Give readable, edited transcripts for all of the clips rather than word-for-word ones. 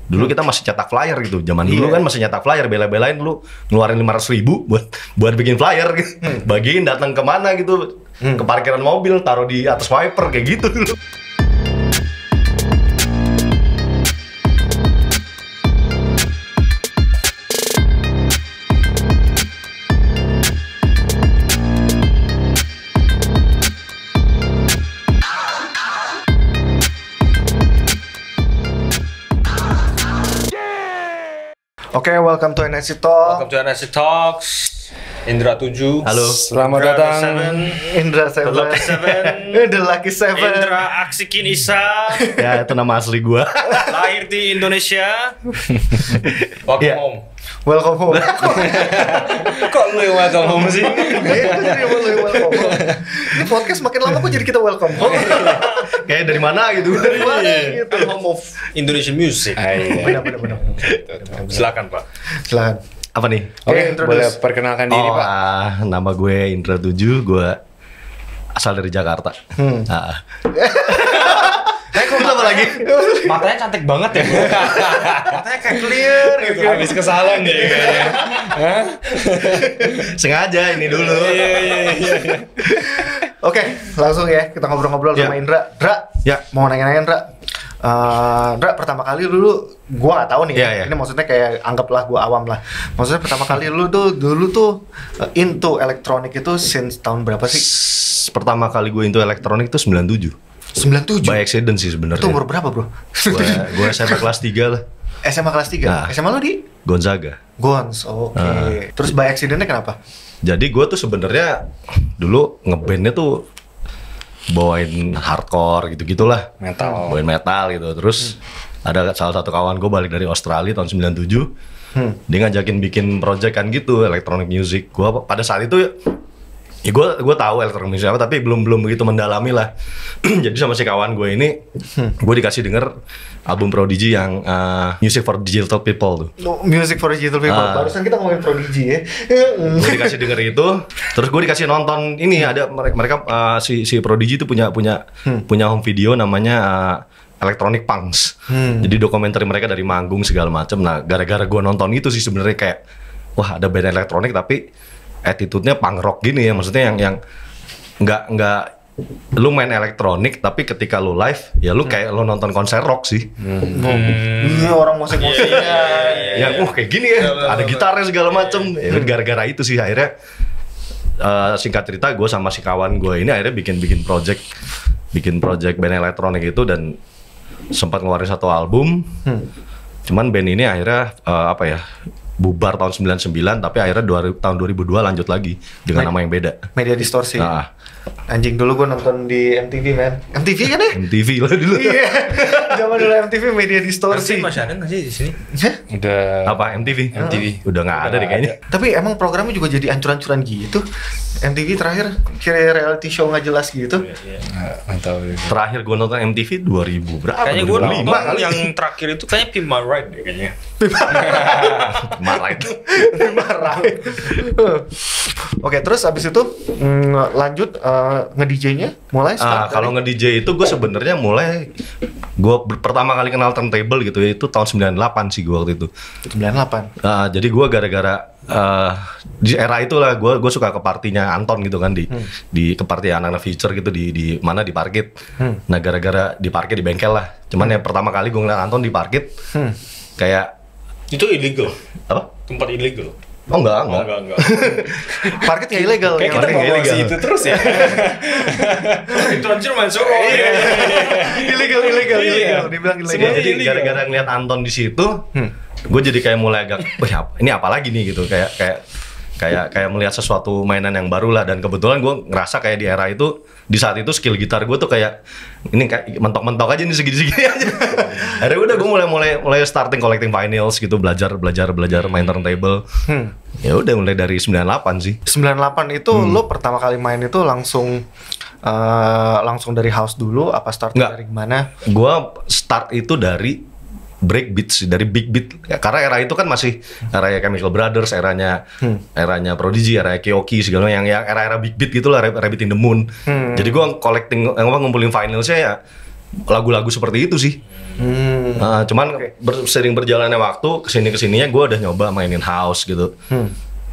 Dulu kita masih cetak flyer gitu. Zaman dulu kan masih nyetak flyer, bela-belain lu ngeluarin 500.000 buat bikin flyer gitu. Bagiin datang kemana gitu. Ke parkiran mobil, taruh di atas wiper kayak gitu dulu. Oke, welcome to NSC Talk. Welcome to NSC Talks. Indra 7. Halo. Selamat Indra datang. 7. Indra The 7. Lucky 7. The Lucky 7. Indra Aksikin Isa. Ya, itu nama asli gua. Lahir di Indonesia. Welcome Yeah. home. Welcome home. Kok lu yang welcome home sih? Kayaknya jadi welcome home. Ini podcast makin lama kok jadi kita welcome home. Kayak dari mana gitu. Dari mana gitu. Home of Indonesian music. Benar. Silakan Pak. Silakan. Apa nih? Oke, boleh perkenalkan diri Pak. Nama gue Indra 7, gue asal dari Jakarta. Kenapa lagi? Matanya cantik banget ya. Matanya kayak clear gitu. Habis kesalahan deh kayaknya. Sengaja ini dulu. Iya. Oke, langsung ya kita ngobrol-ngobrol Ya. sama Indra. Indra, Ya. mau nanya-nanya Indra. Indra, pertama kali dulu gua nggak tahu nih. Ya. Ini maksudnya kayak anggaplah gua awam lah. Maksudnya pertama kali lu tuh dulu tuh into elektronik itu since tahun berapa sih? Pertama kali gue into elektronik itu 97. 97. By accident sih sebenarnya. Itu umur berapa, Bro? Gue SMA kelas 3 lah. SMA kelas 3. Nah. SMA lu di Gonzaga. Gons. Oke. Terus by accident-nya kenapa? Jadi gue tuh sebenarnya dulu ngebandnya tuh bawain hardcore gitu-gitulah. Metal. Bawain metal gitu. Terus ada salah satu kawan gue balik dari Australia tahun 97. Dia ngajakin bikin project kan gitu, electronic music. Gue pada saat itu ya gue tahu electronic music apa, tapi belum begitu mendalami lah. Jadi sama si kawan gue ini, gue dikasih denger album Prodigy yang Music for Digital People tuh. Music for Digital People. Barusan kita ngomongin Prodigy ya. Gue dikasih denger itu, terus gue dikasih nonton ini ada mereka si Prodigy itu punya home video namanya Electronic Punks. Jadi dokumenter mereka dari manggung segala macam. Nah, gara-gara gue nonton itu sih sebenarnya kayak wah ada band elektronik tapi attitude-nya punk rock gini ya, maksudnya yang nggak lu main elektronik tapi ketika lu live ya lu kayak lu nonton konser rock sih. Iya, orang musik-musiknya. Yang kayak gini ya, ada gitarnya segala macem. Ya, gara-gara itu sih akhirnya singkat cerita gue sama si kawan gue ini akhirnya bikin project band elektronik itu dan sempat ngeluarin satu album. Cuman band ini akhirnya bubar tahun 99 tapi akhirnya tahun 2002 lanjut lagi dengan nama yang beda. Media distorsi. Nah, Anjing, dulu gue nonton di MTV, men. MTV kan ya? MTV lah dulu. Iya. Zaman dulu MTV media distorsi. Masih ada nggak sih di sini? Hah? Udah Apa MTV? Udah nggak ada deh kayaknya. Tapi emang programnya juga jadi ancur-ancuran gitu. MTV terakhir kira reality show nggak jelas gitu. nggak tahu. Terakhir gue nonton MTV 2000 berapa? Kayaknya gue 2005 nonton kali. yang terakhir itu kayaknya Pimp My Ride deh kayaknya. Marah itu. Marah. Oke, terus abis itu lanjut nge-DJ-nya mulai start Kalau nge-DJ itu gue sebenarnya mulai pertama kali kenal turntable gitu ya itu tahun 98 sih gue waktu itu. 98. Jadi gue gara-gara di era itulah gue suka ke partinya Anton gitu kan di ke party anak-anak Future gitu di mana di Parkit. Nah gara-gara di Parkit di bengkel lah. Cuman yang pertama kali gue ngeliat Anton di Parkit kayak Itu illegal. apa? Tempat illegal. Oh enggak. Enggak. Parkit nggak ilegal. Kayak kita Parkit nggak ngomong illegal. itu terus ya. Itu anjir main Solo. Ilegal. Iya. Dibilang ilegal. Semuanya Jadi illegal. gara-gara ngeliat Anton di situ, gue jadi kayak mulai agak, wah ini apa lagi nih gitu, kayak melihat sesuatu mainan yang baru lah. Dan kebetulan gue ngerasa kayak di era itu, di saat itu skill gitar gue tuh kayak ini kayak mentok-mentok aja nih segini-segini aja. Akhirnya udah gue mulai starting collecting vinyls gitu, belajar main turntable. Ya udah mulai dari 98 sih. 98 itu lo pertama kali main itu langsung dari house dulu apa start Nggak. dari mana? Gue start itu dari breakbeat sih, dari big beat ya, karena era itu kan masih era Chemical Brothers, eranya Prodigy, era Keoki segala yang era big beat gitulah, Rabbit in the Moon. Jadi gue ngumpulin vinylsnya ya lagu-lagu seperti itu sih. Cuman sering berjalannya waktu kesininya gue udah nyoba mainin house gitu.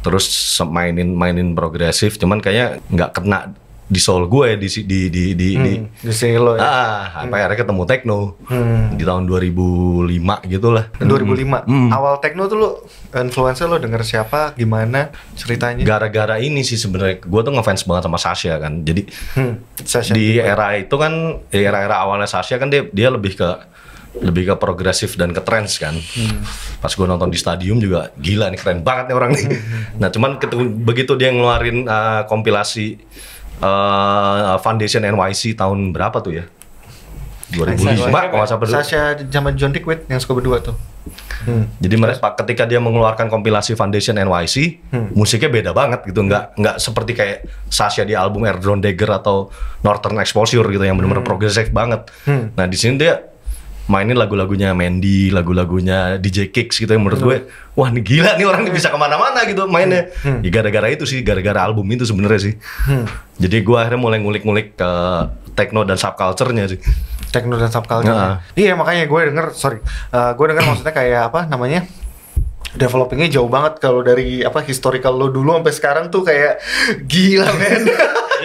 Terus mainin progresif, cuman kayaknya nggak kena di soul gue di sini lo ya. Sampai akhirnya ketemu techno di tahun 2005 gitulah. 2005. Awal techno tuh lo influencer lo denger siapa, gimana ceritanya? Gara-gara ini sih sebenarnya gue tuh ngefans banget sama Sasha kan. Jadi Sasha di juga. era itu kan, era awalnya Sasha kan dia lebih ke progresif dan ke trance kan. Pas gue nonton di stadium juga gila nih, keren banget nih orang nih. Nah cuman begitu dia ngeluarin kompilasi Foundation NYC tahun berapa tuh ya? 2005 kalau nggak salah dulu. Sasha zaman John Dick yang suka berdua tuh. Jadi mereka ketika dia mengeluarkan kompilasi Foundation NYC, musiknya beda banget gitu, nggak seperti kayak Sasha di album Air Drone Dagger atau Northern Exposure gitu yang benar-benar progresif banget. Nah di sini dia mainin lagu-lagunya Mandy, lagu-lagunya DJ Kicks gitu yang menurut gue, wah ini gila nih orang bisa kemana-mana gitu mainnya. Ya gara-gara itu sih, gara-gara album itu sebenarnya sih. Jadi gue akhirnya mulai ngulik-ngulik ke techno dan subculture-nya sih. Techno dan subculture. Iya makanya gue denger, gue denger maksudnya kayak apa namanya? Developingnya jauh banget kalau dari historical lo dulu sampai sekarang tuh kayak gila men.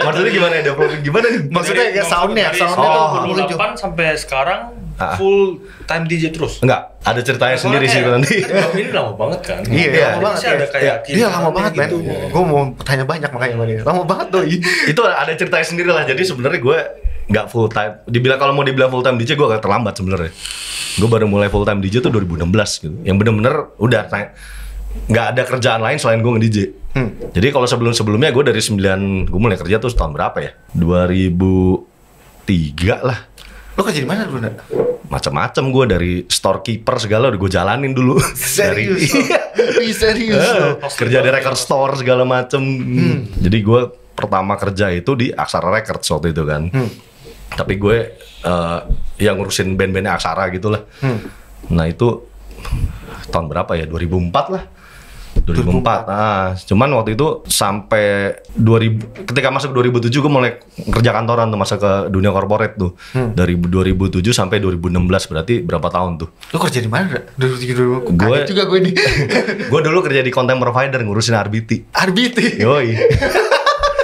Maksudnya gimana ya, developing gimana nih? Maksudnya kayak soundnya tuh 2008 sampai sekarang full time DJ terus. Enggak, ada ceritanya sendiri sih nanti. Ini lama banget kan? Iya, lama banget. Sih ada kayak Iya lama banget men. gitu. Gue mau tanya banyak makanya sama dia. Lama banget tuh. Itu ada ceritanya sendiri lah. Jadi sebenarnya gue nggak full time. Kalau mau dibilang full time DJ gue agak terlambat sebenarnya. Gue baru mulai full time DJ tuh 2016 gitu. Yang bener-bener udah nggak ada kerjaan lain selain gue nge-DJ. Jadi kalau sebelumnya gue dari gue mulai kerja tuh tahun berapa ya? 2003 lah. Lo kerja di mana dulu, Nak? Macam-macam gue, dari storekeeper segala udah gue jalanin dulu. Serius serius lo. Kerja di record store segala macem. Jadi gue pertama kerja itu di Aksara Records waktu itu kan. Tapi gue yang ngurusin band-bandnya Aksara gitu lah. Nah itu tahun berapa ya? 2004 lah. 2004. Cuman waktu itu sampai ketika masuk 2007 gue mulai kerja kantoran tuh, masuk ke dunia corporate tuh. Dari 2007 sampai 2016, berarti berapa tahun tuh? Lo kerja di mana? 2003 Gue juga gue nih. Gue dulu kerja di content provider ngurusin RBT. RBT. Yoi.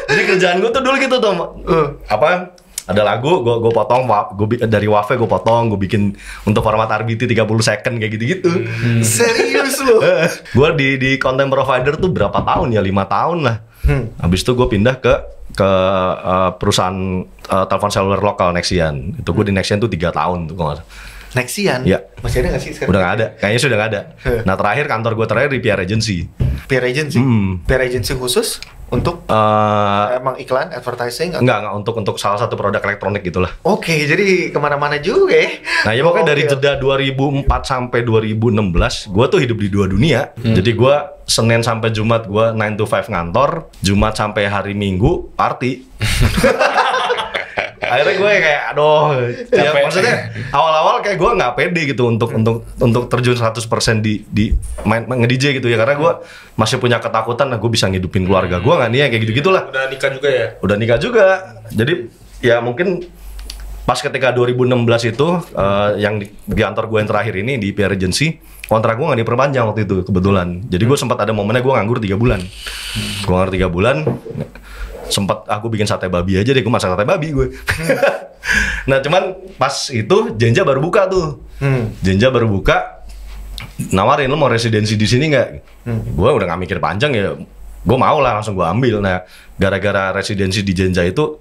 Jadi kerjaan gue tuh dulu gitu tuh. Apa? Ada lagu, gue potong, dari Wave gue potong, gue bikin untuk format RBT 30 second kayak gitu-gitu. Serius lo? Gue di content provider tuh berapa tahun ya? 5 tahun lah. Habis itu gue pindah ke perusahaan telepon seluler lokal Nexian. Itu gue di Nexian tuh 3 tahun tuh kalau nggak salah. Nexian? Iya. Masih ada nggak sih sekarang? Udah nggak ada, kayaknya sudah nggak ada. Nah terakhir kantor gue terakhir di PR Agency. PR Agency? PR Agency khusus untuk emang iklan, advertising? Enggak, untuk salah satu produk elektronik gitulah. Oke, jadi kemana-mana juga ya. Nah ya pokoknya dari jeda 2004 sampai 2016, gue tuh hidup di dua dunia. Jadi gue Senin sampai Jumat gue 9 to 5 ngantor, Jumat sampai hari Minggu party. Akhirnya gue kayak aduh, ya, maksudnya awal-awal kayak gue nggak pede gitu untuk terjun 100% di main nge-DJ gitu ya, karena gue masih punya ketakutan, gue bisa ngidupin keluarga gue nggak nih ya, kayak gitu-gitulah. Udah nikah juga ya? Udah nikah juga. Jadi ya mungkin pas ketika 2016 itu yang di kantor gue yang terakhir ini di PR Agency, kontrak gue nggak diperpanjang waktu itu kebetulan. Jadi gue sempat ada momennya gue nganggur 3 bulan. Gue nganggur 3 bulan. Sempat aku bikin sate babi aja deh, gue masak sate babi gue. Nah cuman pas itu Jenja baru buka tuh. Jenja baru buka, nawarin, lo mau residensi di sini nggak? Gue udah nggak mikir panjang ya, gue mau lah, langsung gue ambil. Nah gara-gara residensi di Jenja itu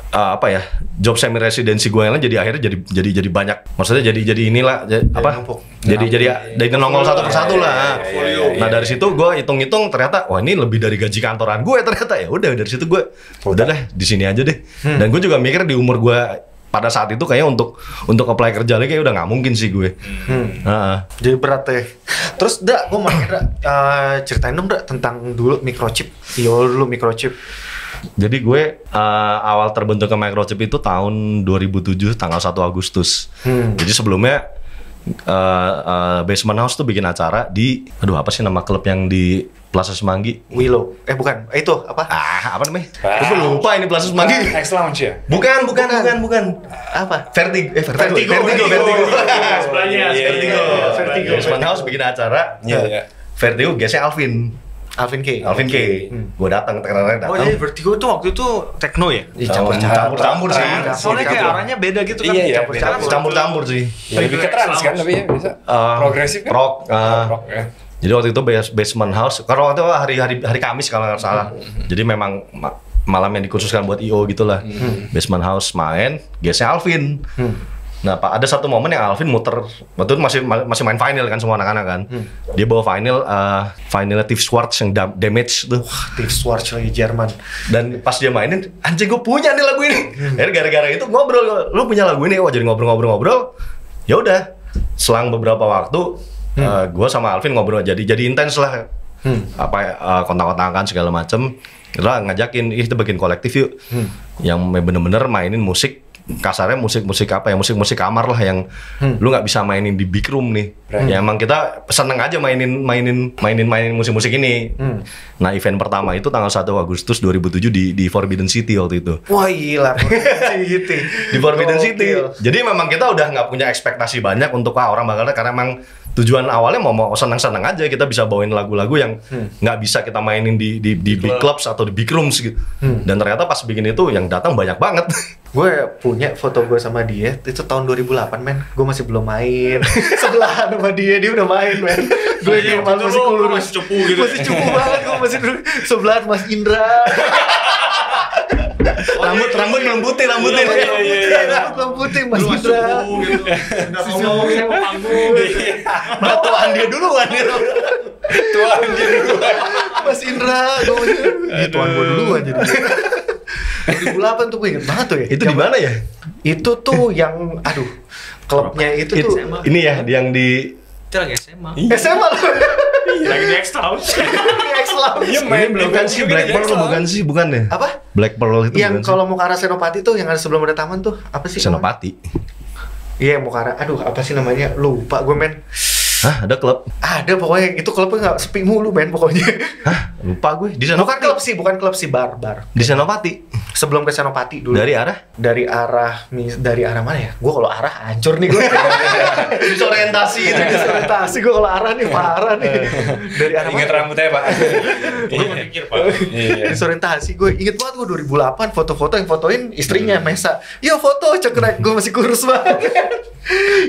apa ya, job semi residensi gue yang lain jadi akhirnya jadi banyak, maksudnya jadi inilah jadi nongol satu persatu lah. Nah dari situ gue hitung-hitung ternyata wah ini lebih dari gaji kantoran gue ternyata, ya udah dari situ gue udah deh di sini aja deh. Dan gue juga mikir di umur gue pada saat itu kayaknya untuk apply kerja lagi kayak udah nggak mungkin sih gue. Jadi berat ya. Terus gue mau ceritain dong tentang dulu microchip. Dulu microchip. Jadi gue awal terbentuknya microchip itu tahun 2007 tanggal 1 Agustus. Jadi sebelumnya Basement House tuh bikin acara di, aduh apa sih nama klub yang di Plaza Semanggi? Willow. Bukan. Itu apa? Apa namanya? Gue lupa ini Plaza Semanggi. X Lounge ya? Bukan. Apa? Vertigo. Vertigo. Sebelahnya. Vertigo. Basement House bikin acara. Iya. Vertigo guestnya Alvin K. Gue datang, Oh jadi Vertigo tuh waktu itu techno ya? campur sih. Soalnya kayak arahnya beda gitu kan. Iya, Campur sih. Ya, lebih ke trans kan tapi ya bisa. Progresif kan? Rock. Rock ya. Jadi waktu itu Basement House, karena waktu itu hari Kamis kalau nggak salah. Jadi memang malam yang dikhususkan buat IO gitulah. Basement House main, guestnya Alvin. Nah, Pak, ada satu momen yang Alvin muter, waktu itu masih main vinyl kan semua anak-anak kan. Dia bawa vinylnya Tiff Schwartz yang Damage tuh. Tiff Schwartz lagi Jerman. Dan pas dia mainin, anjing gue punya nih lagu ini. Akhirnya gara-gara itu ngobrol, lu punya lagu ini, jadi ngobrol. Ya udah, selang beberapa waktu, gue sama Alvin ngobrol jadi intens lah. Kontak-kontakan segala macem. Kita ngajakin, kita bikin kolektif yuk. Yang bener-bener mainin musik. Kasarnya musik apa ya, musik kamar lah yang lu nggak bisa mainin di big room nih. Ya emang kita seneng aja mainin musik-musik ini. Nah, event pertama itu tanggal 1 Agustus 2007 di Forbidden City waktu itu. Wah gila, Di Forbidden City. Jadi memang kita udah nggak punya ekspektasi banyak untuk orang bakal, karena emang tujuan awalnya mau senang-senang aja, kita bisa bawain lagu-lagu yang nggak bisa kita mainin di big clubs atau di big rooms gitu. Dan ternyata pas bikin itu yang datang banyak banget. Gue punya foto gue sama dia itu tahun 2008 men. Gue masih belum main. Sebelahan sama dia udah main men. Gue di rumah masih kurus. Masih cupu gitu. Masih cupu banget, gue masih sebelahan Mas Indra. rambut belum putih rambutnya. Belum putih Mas Indra. Udah ngomong sama panggung. Nah, tuan dia duluan. Mas Indra, tuan gue duluan jadi. 2008 tuh gue inget banget tuh ya. Itu di mana ya? Itu tuh yang klubnya itu tuh. Ini ya yang di Itu lagi SMA. SMA loh. Lagi di X House. X Lounge. Iya, main bukan sih Black Pearl, bukan sih, bukan ya? Apa? Black Pearl itu Yang bukan sih? kalau mau ke arah Senopati tuh yang ada sebelum ada taman tuh apa sih? Senopati. Iya, mau ke arah. Aduh, apa sih namanya? Lupa gue men. Hah, ada klub? Ada pokoknya itu klubnya nggak sepi mulu men pokoknya. Hah, lupa gue. Di Bukan Senopati. klub sih, bar. Di Senopati. Sebelum ke Senopati dulu. Dari arah? Dari arah mana ya? Gue kalau arah hancur nih gue. Disorientasi gitu. Disorientasi gue kalau arah nih parah nih. Dari arah Ingat mana? rambutnya Pak. Gue mikir Pak. Iya. Disorientasi gue. Ingat banget gue 2008 foto-foto yang fotoin istrinya Mesa. Yo foto cekrek, gue masih kurus banget.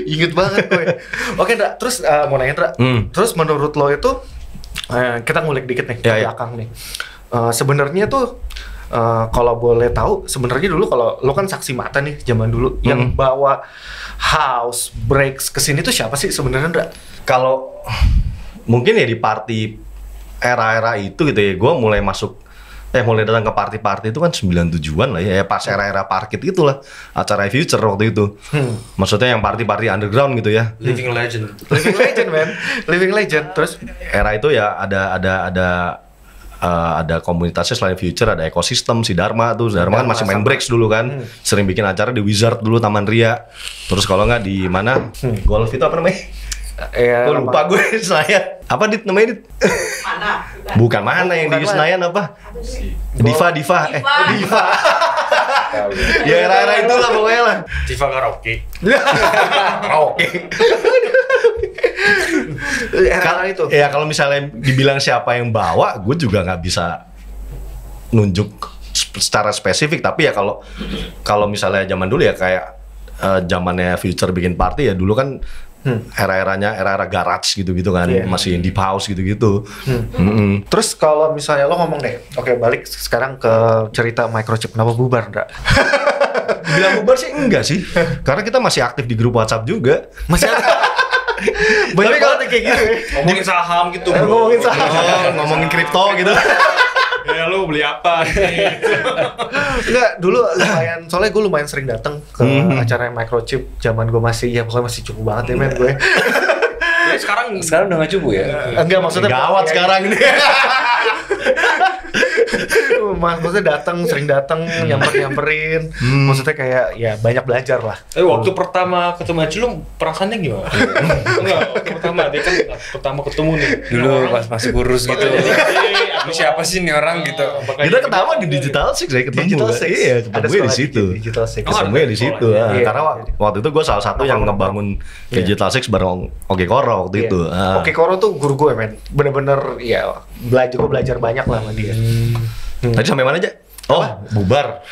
Ingat banget gue. Oke, Ndra, terus mau nanya Ndra. Terus menurut lo itu kita ngulik dikit nih ke belakang nih. Sebenarnya tuh kalau boleh tahu, sebenarnya dulu kalau lo kan saksi mata nih zaman dulu yang bawa house breaks ke sini tuh siapa sih sebenarnya, Ndra? Kalau mungkin ya di party era-era itu gitu ya, gue mulai datang ke party-party itu kan 97-an lah ya, pas era-era parkit itulah, acara Future waktu itu. Maksudnya yang party-party underground gitu ya. Living legend. Living legend, man. Living legend. Terus Era itu ya ada komunitasnya selain Future, ada ekosistem si Dharma tuh. Dharma kan masih main breaks dulu kan. Sering bikin acara di Wizard dulu, Taman Ria. Terus kalau nggak di mana? Golf itu apa namanya? Gue lupa gue Senayan. Apa dit namanya dit? Mana? Bukan mana yang di Senayan apa? Diva. Diva. Ya era-era itulah pokoknya lah. Diva karaoke. Oke. Era itu. Ya kalau misalnya dibilang siapa yang bawa, gue juga nggak bisa nunjuk secara spesifik. Tapi ya kalau misalnya zaman dulu ya kayak zamannya Future bikin party ya dulu kan era garage gitu-gitu kan, masih deep house gitu-gitu. Terus kalau misalnya lo ngomong deh, oke balik sekarang ke cerita microchip, kenapa bubar, Ndra? Bilang bubar sih enggak sih, karena kita masih aktif di grup WhatsApp juga. Masih ada. Banyak banget yang kayak gitu ya. Ngomongin saham gitu bro. Ngomongin saham. Ngomongin kripto gitu. Ya lu beli apa? Enggak, dulu lumayan, soalnya gue lumayan sering datang ke acara microchip zaman gue masih, ya pokoknya masih cukup banget ya men gue. Ya, sekarang Sekarang udah nggak cubu ya? Enggak, maksudnya Gawat sekarang ini. Maksudnya sering datang, nyamperin. Maksudnya kayak ya banyak belajar lah. Waktu pertama ketemu Aci lu perasaannya gimana? Enggak, waktu pertama dia kan pertama ketemu nih. Dulu pas masih kurus gitu. Ini siapa sih nih orang gitu? Kita ketawa di Digital Six ya, ketemu. Digital Six. Iya, Ada ketemu di sekolah situ. Digital Six. Ketemunya di situ. Iya. Karena waktu itu gue salah satu yang ngebangun Digital Six bareng Oke Koro waktu itu. Oke Koro tuh guru gue men, bener-bener ya gue belajar banyak lah sama dia. Tadi sampai mana aja? Oh, bubar.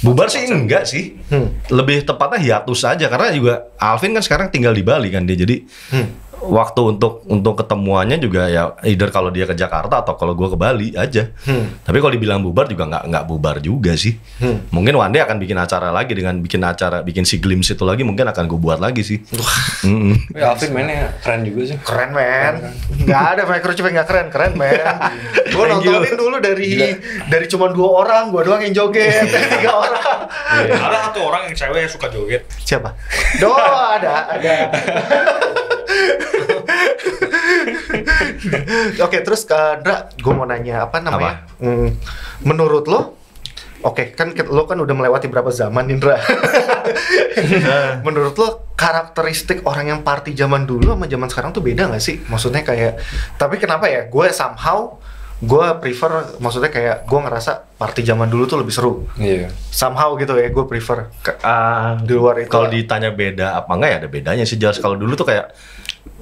Bubar sih enggak sih. Lebih tepatnya hiatus aja karena juga Alvin kan sekarang tinggal di Bali kan dia. Jadi waktu untuk ketemuannya juga ya either kalau dia ke Jakarta atau kalau gue ke Bali aja. Tapi kalau dibilang bubar juga nggak bubar juga sih. Mungkin one day akan bikin acara lagi dengan bikin si Glimpse itu lagi mungkin akan gue buat lagi sih. Alvin mainnya keren juga sih. Keren men. Nggak ada microchip yang nggak keren men. Gue nontonin dulu dari cuma 2 orang, gue doang yang joget. 3 orang. Ada satu orang yang cewek yang suka joget. Siapa? Ada. Oke, terus Ndra, gue mau nanya apa namanya? Menurut lo, kan lo kan udah melewati berapa zaman, Indra? Menurut lo karakteristik orang yang party zaman dulu sama zaman sekarang tuh beda nggak sih? Maksudnya kayak, tapi kenapa ya? Gue prefer, maksudnya kayak gue ngerasa party zaman dulu tuh lebih seru. Iya. Somehow gitu ya, gue prefer. Di luar itu. Kalau ditanya beda apa enggak ya ada bedanya sih jelas. Kalau dulu tuh kayak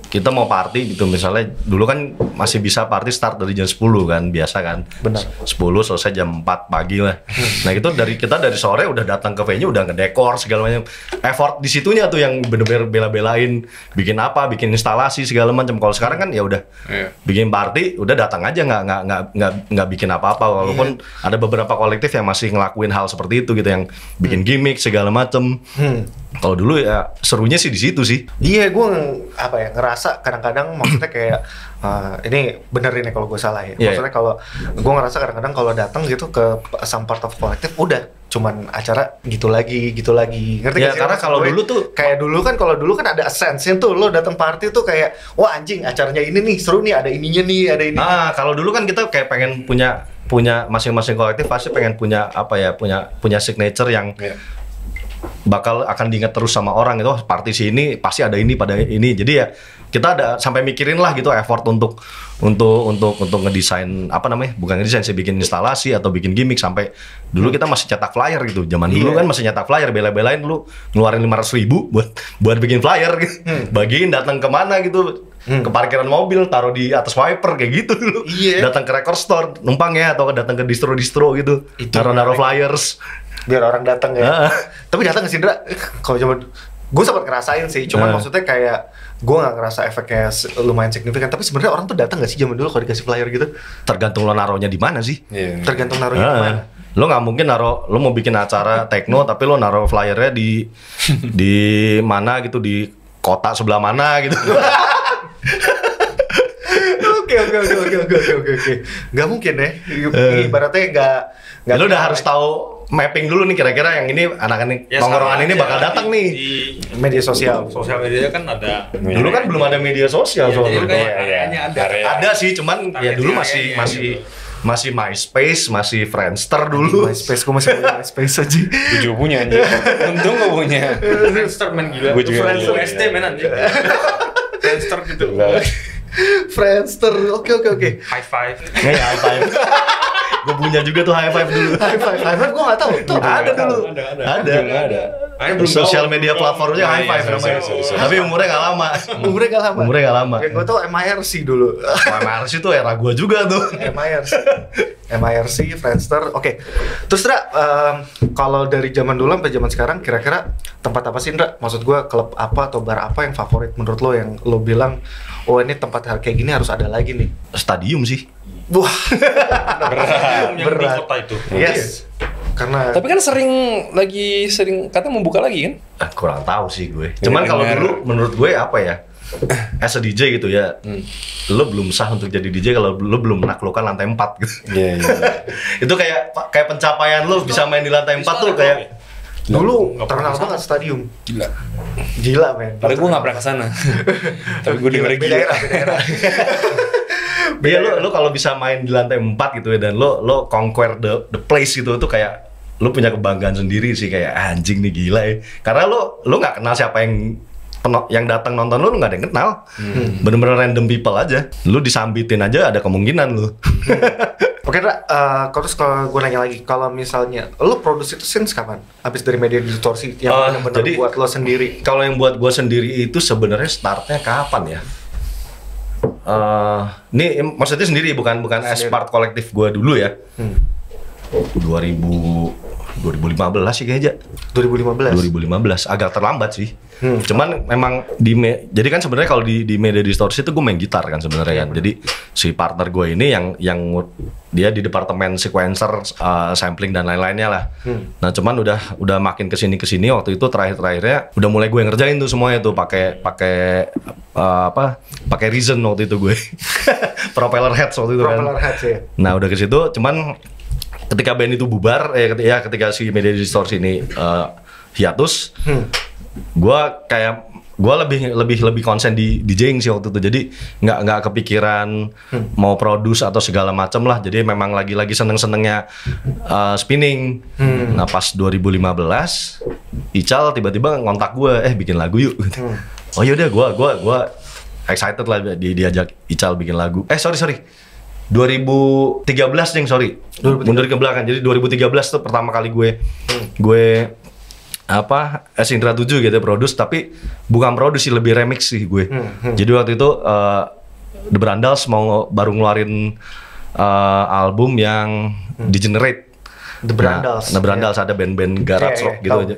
kita mau party gitu misalnya dulu kan masih bisa party start dari jam 10 kan biasa kan. Benar. 10 selesai jam 4 pagi lah. Nah itu kita dari sore udah datang ke venue udah ngedekor segala macam. Effort di situnya tuh yang bener-bener bela-belain bikin instalasi segala macam. Kalau sekarang kan ya udah bikin party udah datang aja nggak bikin apa-apa walaupun ada beberapa kolektif yang masih ngelakuin hal seperti itu gitu yang bikin gimmick segala macam. Kalau dulu ya serunya sih di situ sih. Iya, gue ngerasa kadang-kadang maksudnya kayak ini bener ini kalau gue salah ya. Maksudnya kalau gue ngerasa kadang-kadang kalau datang gitu ke some part of kolektif udah cuman acara gitu lagi. Ngerti ya, gak sih? karena kalau dulu tuh kayak kalau dulu kan ada essence-nya tuh lo datang party tuh kayak wah anjing acaranya ini nih seru nih ada ininya nih ada ini. Kalau dulu kan kita kayak pengen punya masing-masing kolektif pasti pengen punya punya signature yang bakal akan diingat terus sama orang itu party sini pasti ada ini pada ini jadi ya kita ada sampai mikirin lah gitu effort untuk ngedesain bukan ngedesain sih bikin instalasi atau bikin gimmick sampai dulu kita masih cetak flyer gitu zaman dulu kan masih nyetak flyer bela-belain lu ngeluarin 500.000 buat bikin flyer gitu. Bagiin datang kemana gitu ke parkiran mobil taruh di atas wiper kayak gitu dulu. Datang ke record store numpang ya atau datang ke distro gitu naruh flyers biar orang datang ya. Tapi datang ke Sindra kalau zaman gue sempat ngerasain sih, cuman maksudnya kayak gue nggak ngerasa efeknya lumayan signifikan. Tapi sebenarnya orang tuh datang nggak sih zaman dulu kalau dikasih flyer gitu? Tergantung lo naruhnya di mana sih. Tergantung naruhnya di mana. Lo nggak mungkin lo mau bikin acara techno tapi lo naruh flyernya di mana gitu di kota sebelah mana gitu. Oke. Gak mungkin ya. Ibaratnya gak lo udah harus tahu mapping dulu nih kira-kira yang ini anak-anak tongkrongan ini bakal datang nih di media sosial media kan ada. Dulu kan belum ada media sosial soalnya. Ada sih cuman ya dulu masih MySpace, masih Friendster dulu. MySpace, gue masih punya MySpace aja. Gue juga punya anjing. Untung gak punya. Friendster men gila. Gue juga Friendster SD men anjing. Friendster gitu. Friendster, oke. High five. High five. Gue punya juga tuh high five dulu. High five gue nggak tahu. Tuh ada dulu. Ada. Sosial media platformnya high five namanya. Tapi umurnya nggak lama. Umurnya nggak lama. Gue tahu MIRC dulu. MIRC tuh era gue juga tuh. MIRC, Friendster. Oke. Terus Ndra, kalau dari zaman dulu sampai zaman sekarang, kira-kira tempat apa sih Ndra? Maksud gue klub apa atau bar apa yang favorit menurut lo yang lo bilang, oh ini tempat kayak gini harus ada lagi nih? Stadium sih. Wah, berat. Di kota itu. Yes. Karena tapi kan sering katanya membuka lagi kan? Kurang tahu sih gue. Cuman kalau dulu menurut gue apa ya? As a DJ gitu ya. Lo belum sah untuk jadi DJ kalau lo belum menaklukkan lantai 4 gitu. Iya. Itu kayak pencapaian lo bisa main di lantai 4 tuh kayak dulu terkenal banget stadium. Gila men. Padahal gue nggak pernah kesana. Tapi gue dengerin beda era. Iya, lu kalau bisa main di lantai 4 gitu ya, dan lo conquer the place gitu, tuh kayak lu punya kebanggaan sendiri sih, kayak anjing nih gila ya. Karena lu nggak kenal siapa yang datang nonton lu nggak ada yang kenal. Bener-bener random people aja. Lu disambitin aja ada kemungkinan lu. Oke, terus kalau gue nanya lagi, kalau misalnya lu produksi itu since kapan? Habis dari Media Distorsi yang benar-benar jadi, buat lo sendiri. Kalau yang buat gue sendiri itu sebenarnya startnya kapan ya? Ini maksudnya sendiri, bukan as part kolektif gue dulu ya. 2015 sih kayaknya. 2015 agak terlambat sih. Cuman memang jadi kan sebenarnya kalau di Media Distorsi itu gue main gitar kan sebenarnya kan. Jadi si partner gue ini yang dia di departemen sequencer, sampling dan lain-lainnya lah. Nah cuman udah makin kesini waktu itu terakhirnya udah mulai gue ngerjain tuh semuanya tuh pakai Reason waktu itu gue. Propeller Heads waktu itu kan. Propeller Heads ya. Nah udah ke situ, cuman ketika band itu bubar, ketika si Media Distorsi ini hiatus, gue lebih konsen di DJing sih waktu itu. Jadi nggak kepikiran mau produce atau segala macam lah. Jadi memang lagi seneng-senengnya spinning. Nah pas 2015 Ical tiba-tiba ngontak gue, bikin lagu yuk. Oh yaudah, gue excited lah diajak Ical bikin lagu. Sorry 2013 ding, sorry. Mundur ke belakang. Jadi 2013 tuh pertama kali gue Indra 7 gitu produce, tapi bukan produce sih, lebih remix sih gue. Jadi waktu itu The Brandals baru ngeluarin album yang Degenerate. The Brandals. Nah, The Brandals ada band-band garage rock gitu aja.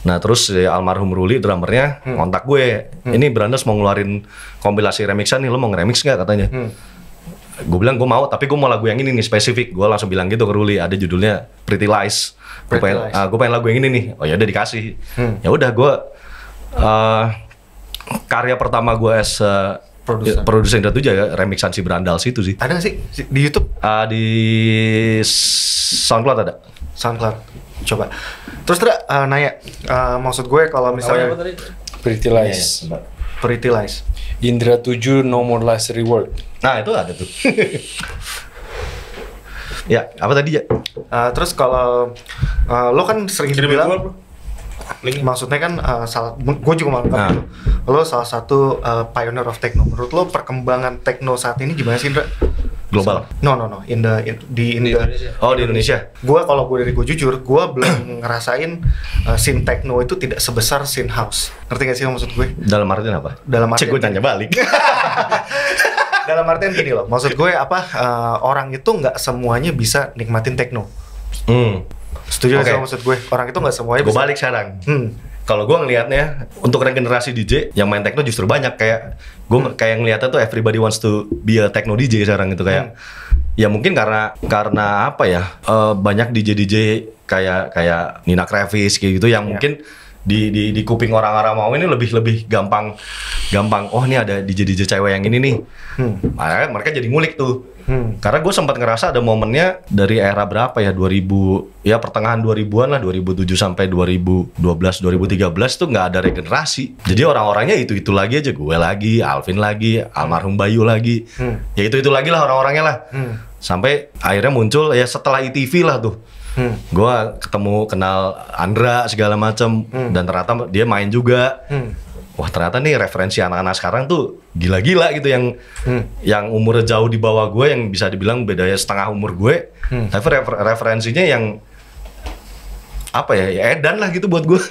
Nah, terus almarhum Ruli drummernya kontak gue. Ini Brandals mau ngeluarin kompilasi remixan nih, lo mau nge-remix nggak katanya? Gue bilang gue mau, tapi gue mau lagu yang ini nih spesifik. Gue langsung bilang gitu ke Ruli, ada judulnya Pretty Lies. Gue pengen lagu yang ini nih. Oh ya udah dikasih. Ya udah gue karya pertama gue as produser Indra 7 ya, remixan si Brandals itu sih. Ada nggak sih di YouTube? Di SoundCloud ada. SoundCloud. Coba. Terus nanya, maksud gue kalau misalnya Pretty Lies. Pretty Lies. Indra 7 No More Lies Reward. Nah itu ada tuh. Ya, apa tadi ya? Terus kalau lo kan sering dibilang, maksudnya kan gue juga menganggap itu, lo salah satu pioneer of techno. Menurut lo perkembangan techno saat ini gimana sih, Indra? Global? No. Di Indonesia. Oh, di Indonesia? Gue jujur, gue belum ngerasain scene techno itu tidak sebesar scene house. Ngerti gak sih maksud gue? Dalam artian apa? Dalam artian gue tanya balik. Dalam artian gini loh, maksud gue orang itu nggak semuanya bisa nikmatin techno. Setuju gak sama maksud gue? Orang itu nggak semuanya gue bisa. balik sekarang. Kalau gue ngelihatnya untuk regenerasi DJ yang main techno justru banyak. Kayak gue kayak ngelihatnya tuh everybody wants to be a techno DJ sekarang gitu, kayak ya mungkin karena apa ya, banyak DJ kayak Nina Kravis kayak gitu yang mungkin di kuping orang-orang mau ini lebih gampang. Oh ini ada DJ cewek yang ini nih. Makanya mereka jadi ngulik tuh. Karena gue sempat ngerasa ada momennya dari era berapa ya, 2000 ya, pertengahan 2000-an lah, 2007 sampai 2012 2013 tuh nggak ada regenerasi. Jadi orang-orangnya itu lagi aja, gue lagi, Alvin lagi, almarhum Bayu lagi. Ya itu lagi lah orang-orangnya lah. Sampai akhirnya muncul ya setelah ITV lah tuh. Gue kenal Andra segala macam, dan ternyata dia main juga. Wah ternyata nih referensi anak-anak sekarang tuh gila-gila gitu, yang umurnya jauh di bawah gue, yang bisa dibilang bedanya setengah umur gue, tapi referensinya yang apa ya edan lah gitu buat gue.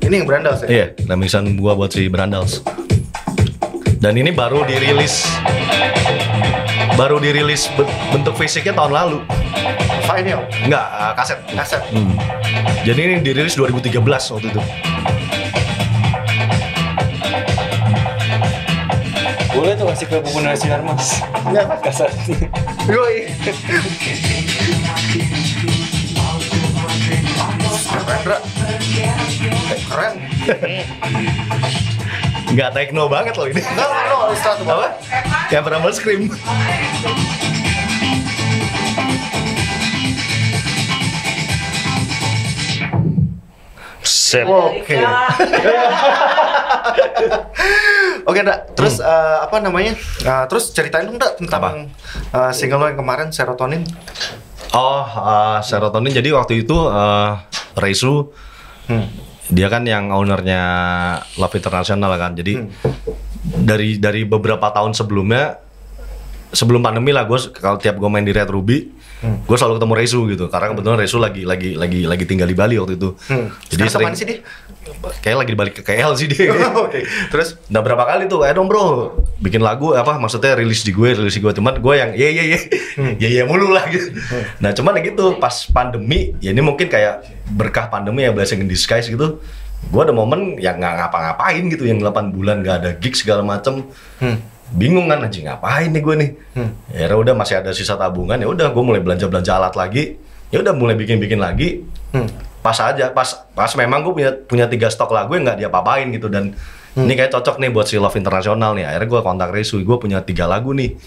Ini yang Brandals ya? Iya, remixan gue buat si Brandals. Dan ini baru dirilis bentuk fisiknya tahun lalu. Vinyl? Enggak, kaset. Jadi ini dirilis 2013 waktu itu. Boleh tuh kasih ke Pemuna Sinar Mas. Enggak, Kaset. yoi. Keren, Dra. Keren. Enggak techno banget loh ini. No, istirahat tuh apa? Yang pernah mau scream. Set. Oke. Oke, Nda. Terus apa namanya? Terus ceritain dong, Nda, tentang single lo yang kemarin, Serotonin. Serotonin. Jadi waktu itu Reisu dia kan yang ownernya Love International kan. Jadi dari beberapa tahun sebelumnya, sebelum pandemi lah, gue kalau tiap gue main di Red Ruby, gue selalu ketemu Reisu gitu. Karena kebetulan Reisu lagi tinggal di Bali waktu itu. Jadi sering. Sih dia? Kayak lagi balik ke KL sih dia. Oke. Terus udah berapa kali tuh, dong bro, bikin lagu apa, maksudnya rilis di gue. Cuman gue yang ya mulu lah gitu. Nah cuman gitu pas pandemi, ya ini mungkin kayak berkah pandemi ya, blessing in disguise gitu. Gue ada momen yang nggak ngapa-ngapain gitu, yang 8 bulan nggak ada gig segala macem. Bingung kan, anjing ngapain nih gue nih. Ya udah masih ada sisa tabungan, ya udah gue mulai belanja alat lagi. Ya udah mulai bikin lagi. Pas memang gue punya 3 stok lagu yang nggak diapa-apain gitu, dan ini kayak cocok nih buat si Love International nih. Akhirnya gue kontak Reisu, gue punya 3 lagu nih.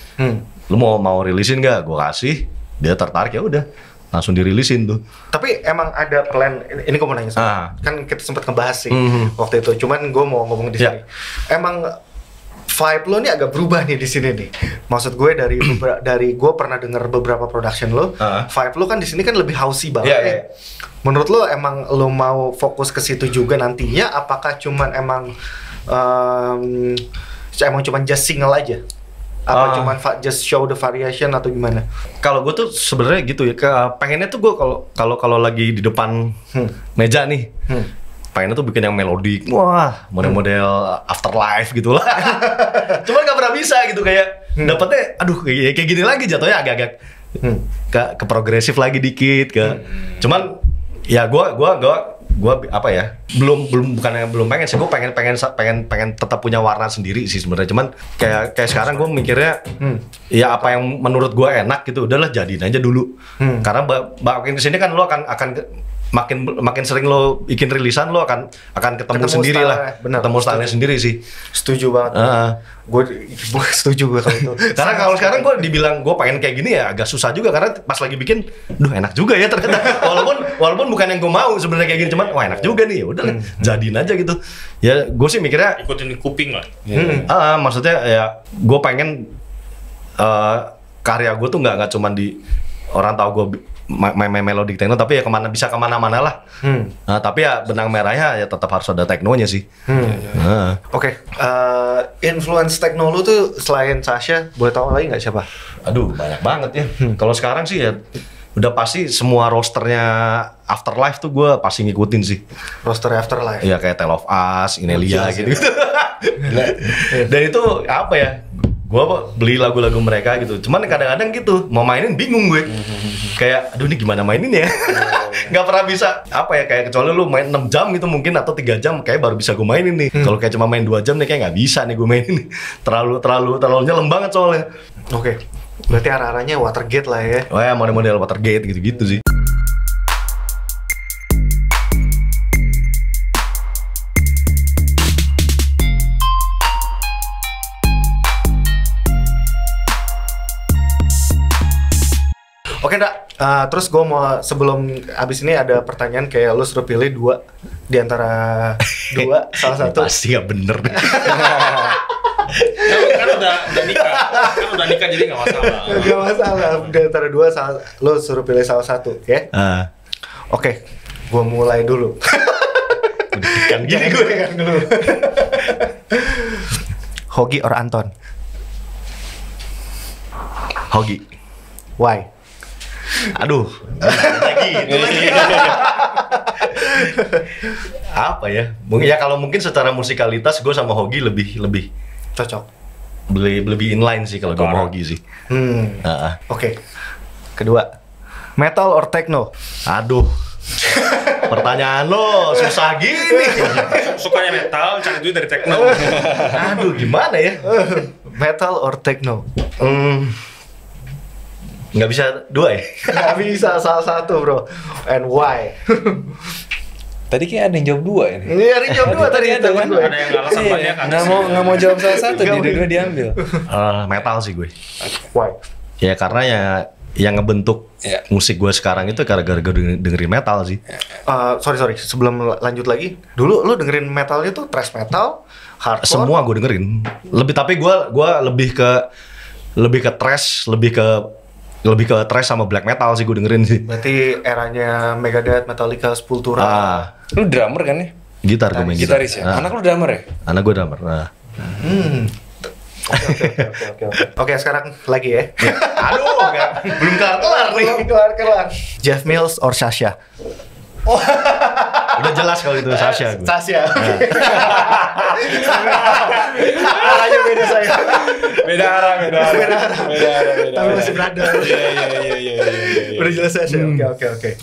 Lu mau rilisin nggak? Gue kasih, dia tertarik, ya udah langsung dirilisin tuh. Tapi emang ada plan, ini gue mau nanya sama, kan kita sempat ngebahas sih waktu itu. Cuman gue mau ngomong di sini. Emang vibe lo nih agak berubah nih di sini nih. Maksud gue dari gue pernah denger beberapa production lo, vibe lo kan di sini kan lebih housey banget. Menurut lo emang lo mau fokus ke situ juga nantinya? Apakah cuman emang cuman just single aja? Apa cuman just show the variation atau gimana? Kalau gue tuh sebenarnya gitu ya, pengennya tuh gue kalau lagi di depan meja nih, pengennya tuh bikin yang melodik, wah model Afterlife gitu lah. Cuman gak pernah bisa gitu, kayak dapetnya aduh kayak gini lagi, jatuhnya agak-agak ke progresif lagi dikit cuman ya gue apa ya, belum pengen sih, gue pengen tetap punya warna sendiri sih sebenarnya. Cuman kayak sekarang gue mikirnya ya apa yang menurut gue enak gitu, udahlah jadiin aja dulu. Karena makin kesini kan lo akan makin sering lo bikin rilisan, lo akan ketemu sendiri lah, ketemu stylenya sendiri sih. Setuju banget. Gue setuju gue kalau itu. Karena kalau sekarang gue dibilang gue pengen kayak gini ya agak susah juga, karena pas lagi bikin, duh enak juga ya ternyata. walaupun bukan yang gue mau sebenarnya kayak gini, cuman wah enak juga nih, ya udah jadiin aja gitu. Ya gue sih mikirnya ikutin kuping lah. Maksudnya ya gue pengen karya gue tuh nggak cuman di orang tahu gue main melodic techno, tapi ya bisa kemana-mana lah. Nah, tapi ya benang merahnya ya tetap harus ada teknonya sih. Oke. Influence techno lu tuh selain Sasha, boleh tahu lagi nggak siapa? Aduh banyak banget ya. Kalau sekarang sih ya udah pasti semua rosternya Afterlife tuh gue pasti ngikutin sih. Roster Afterlife? Iya, kayak Tale of Us, Inelia gitu. Dan itu apa ya, gue beli lagu-lagu mereka gitu. Cuman kadang-kadang gitu, mau mainin bingung gue. Kayak, aduh ini gimana mainin ya? Nggak pernah bisa, apa ya, kayak kecuali lu main 6 jam gitu mungkin, atau 3 jam, kayak baru bisa gue mainin nih. Kalau kayak cuma main 2 jam nih, kayak nggak bisa nih gue mainin. Terlalu nyelem banget soalnya. Oke. Berarti arah-arahnya Watergate lah ya? Oh ya, model-model Watergate gitu-gitu sih. Oke, Nda. Terus gue mau, sebelum abis ini ada pertanyaan, kayak lu suruh pilih 2 di antara 2, salah satu. Pasti gak bener. Kan udah nikah jadi nggak masalah. Gak masalah, di antara 2 lu suruh pilih salah satu, oke? Oke, gue mulai dulu. Kan gini gue kan dulu. Hogi or Anton? Hogi. Why? Aduh, lagi. Apa ya? Ya kalau mungkin secara musikalitas gue sama Hogi lebih Cocok. Lebih inline sih kalau gue sama Hogi sih. Oke. Kedua, metal or techno? Aduh. Pertanyaan lo susah gini. Sukanya metal, cari duit dari techno. Aduh, gimana ya? Metal or techno? Nggak bisa 2 ya? Nggak bisa, salah satu bro. And why? Tadi kayak ada yang jawab 2 ini. Ini ada yang jawab 2 tadi ada kan? Ada yang alasan banyak kan? Nggak mau jawab salah satu, di dua diambil. Metal sih gue. Why? Ya karena ya yang ngebentuk musik gue sekarang itu gara-gara dengerin metal sih. Sorry, sebelum lanjut lagi, dulu lu dengerin metalnya tuh thrash metal Hardcore? Semua gue dengerin. Tapi gue lebih ke thrash, lebih ke thrash sama black metal sih gue dengerin sih. Berarti eranya Megadeth, Metallica, Sepultura. Lu drummer kan ya? Gitar gue main gitar. Gitaris ya? Anak lu drummer ya? Anak gue drummer. Oke, sekarang lagi ya. Aduh, belum kelar nih. Kelar. Jeff Mills or Sasha? Udah jelas kalau itu Sasha gue. Sasha. Arahnya beda saya. Beda arah. Tapi masih berada. Iya. Udah jelas Sasha. Oke.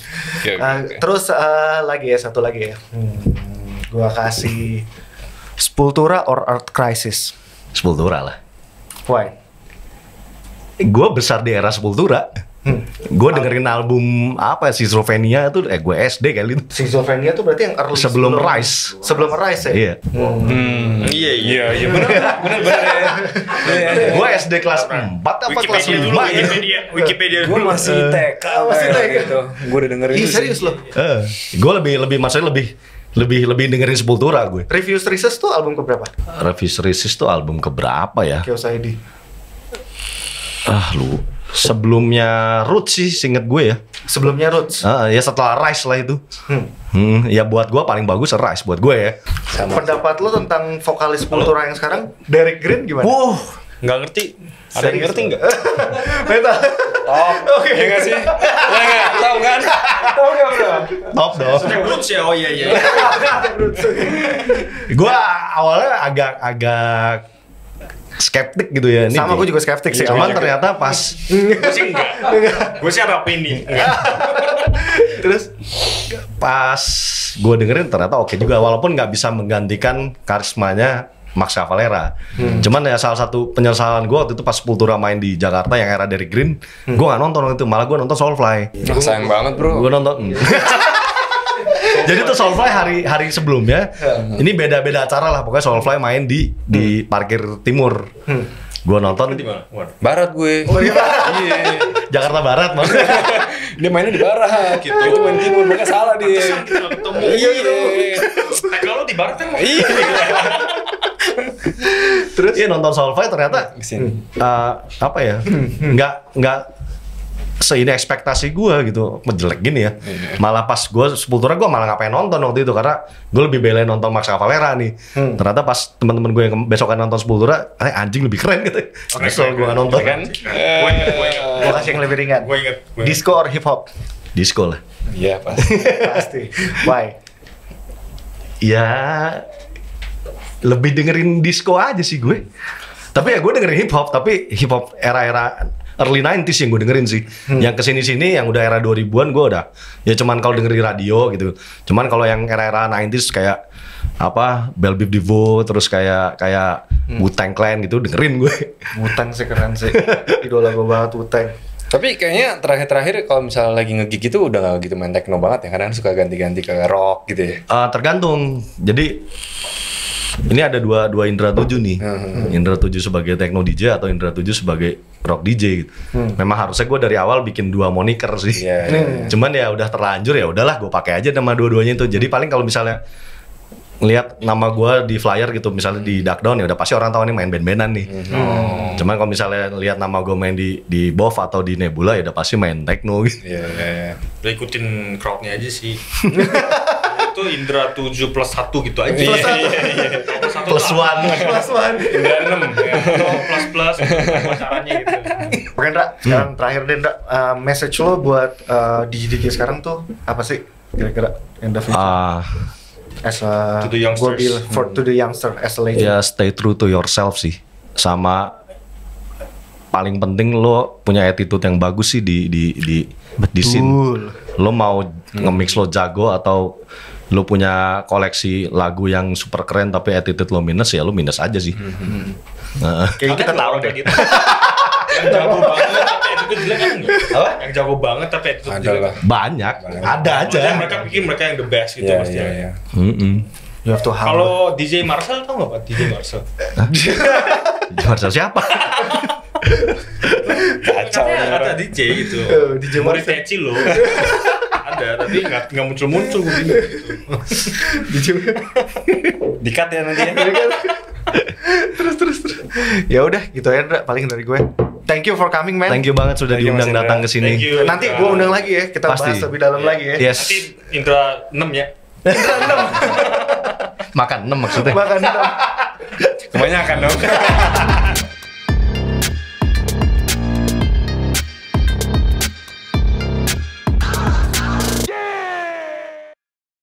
Terus lagi ya, satu lagi ya. Gua kasih Sepultura or Earth Crisis. Sepultura lah. Why? Gue besar di era Sepultura. Gue dengerin album apa Schizophrenia tuh gue SD kali itu. Schizophrenia tuh berarti yang early Sebelum Rise. Sebelum Rise ya? Iya. Iya benar ya. Gue SD kelas 4 apa kelas 5 ya? Wikipedia Gue dulu. masih TK. Masih TK. gitu. Gue udah dengerin Ih, itu serius sih. loh. Gue lebih dengerin Sepultura gue. Refuse Resist tuh album keberapa? Refuse Resist tuh album keberapa ya? Chaos ID. Lu sebelumnya Roots sih, seinget gue ya. Sebelumnya Roots. Ya setelah Rise lah itu. Ya buat gue paling bagus Rise buat gue ya. Pendapat lo tentang vokalis Sepultura yang sekarang, Derek Green gimana? Nggak ngerti. Ada yang ngerti nggak? Beta. Oke. Iya nggak sih? Iya nggak? Tahu kan? Tahu nggak bro? Top dong. Roots ya. Oh iya. Gue awalnya agak skeptik gitu ya. Sama gue juga skeptik sih. Cuman ternyata pas Gue sih enggak. Gue sih ada opini. Terus pas gue dengerin ternyata oke juga, walaupun nggak bisa menggantikan karismanya Max Cavalera. Cuman ya salah satu penyesalan gue waktu itu pas Sepultura main di Jakarta yang era Derek Green, gue nggak nonton waktu itu, malah gue nonton Soulfly. Sayang banget bro. Gue nonton. Jadi tuh Soulfly hari sebelumnya, ini beda acara lah, pokoknya Soulfly main di parkir timur. Gue nonton Di mana? Barat gue. Iya. Jakarta Barat maksudnya. Dia mainnya di barat gitu. Itu main timur, makanya salah dia. Ketemu. Iya. Kalau di barat kan Iya. Terus nonton Soulfly ternyata Kesini. apa ya? Nggak seini ekspektasi gue gitu, jelek gini ya. Malah pas gue Sepultura gue malah nggak pengen nonton waktu itu karena gue lebih belain nonton Max Cavalera nih. Ternyata pas teman-teman gue yang besokan nonton Sepultura, anjing lebih keren gitu. Kesel gue nggak nonton. Kan? Gue inget. gue kasih yang lebih ringan. Gue inget. Disco or hip hop? Disco lah. Iya pasti. Pasti. Why? Ya lebih dengerin disco aja sih gue. Tapi ya gue dengerin hip hop, tapi hip hop era-era early 90s yang gue dengerin sih. Yang kesini-sini yang udah era 2000-an gue udah ya cuman kalau dengerin radio gitu. Cuman kalau yang era-era 90s kayak apa Bell Biv DeVoe, terus kayak Wu-Tang Clan gitu dengerin gue. Wu-Tang sih keren sih. Idola gue banget Wu-Tang. Tapi kayaknya terakhir-terakhir kalau misalnya lagi nge-gig itu udah gak gitu main techno banget ya. Kadang suka ganti-ganti ke rock gitu ya. Tergantung. Jadi ini ada dua Indra 7 nih. Indra 7 sebagai techno DJ atau Indra 7 sebagai rock DJ gitu. Memang harusnya gue dari awal bikin dua moniker sih. Cuman ya udah terlanjur, ya udahlah gue pakai aja nama dua-duanya itu. Jadi paling kalau misalnya ngelihat nama gue di flyer gitu, misalnya di Duck Down, ya udah pasti orang tahu nih main band-bandan nih. Cuman kalau misalnya lihat nama gue main di BOF atau di Nebula, ya udah pasti main techno gitu. Iya. Udah ikutin crowd-nya aja sih. Itu Indra 7 plus 1 gitu aja. Plus one. Indra 6. Plus caranya gitu. Oke Ndra, sekarang terakhir deh Ndra, message lo buat DJ sekarang tuh apa sih kira-kira in the future? As a To the youngsters. To the youngster as a legend. Ya stay true to yourself sih. Sama paling penting lo punya attitude yang bagus sih di scene. Lo mau nge-mix lo jago atau lo punya koleksi lagu yang super keren tapi attitude lo minus, ya lo minus aja sih. Kayak kita tahu deh. Yang jago banget tapi attitude jelek kan enggak? Apa? Yang jago banget tapi attitude Ada jelek. lah. Banyak, ada aja. Maksudnya mereka pikir mereka yang the best gitu pasti. Iya. You have to humble. Kalau DJ Marcel tau nggak Pak? DJ Marcel. Marcel siapa? Kacau. Ada DJ gitu. DJ Murid Marcel. Teci loh. ada, tapi nggak muncul begini. Di-cut ya nanti ya. terus. Ya udah, gitu ya Dra, paling dari gue. Thank you for coming, man. Thank you banget sudah Thank you, diundang Mas datang Indra. ke sini. Thank you. Nanti gue undang lagi ya, kita Pasti. bahas lebih dalam lagi ya. Yes. Nanti Indra 6 ya. Makan 6 maksudnya. Makan Kebanyakan dong.